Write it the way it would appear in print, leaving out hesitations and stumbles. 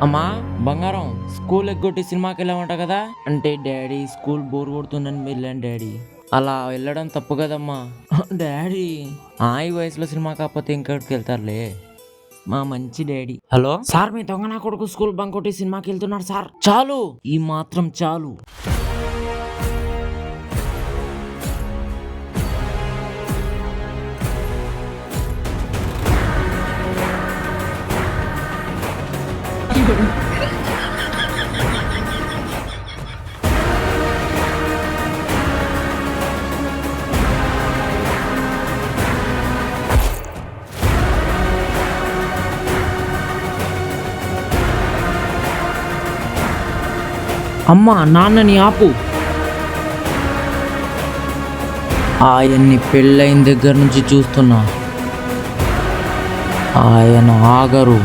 అమ్మా బంగారం స్కూల్ ఎగ్గొట్టి సినిమాకి వెళ్ళామంట కదా. అంటే డాడీ స్కూల్ బోర్ కొడుతుందని వెళ్ళాను డాడీ. అలా వెళ్ళడం తప్పు కదమ్మా. డాడీ ఈ వయసులో సినిమా కాకపోతే ఇంకొకటికి వెళ్తారులే. మా మంచి డాడీ. హలో సార్, మీ దొంగ నా కొడుకు స్కూల్ బంక్ కొట్టి సినిమాకి వెళ్తున్నాడు సార్. చాలు, ఈ మాత్రం చాలు. అమ్మా నాన్నని ఆపు. ఆయన్ని పెళ్ళైన దగ్గర నుంచి చూస్తున్నా, ఆయన ఆగరు.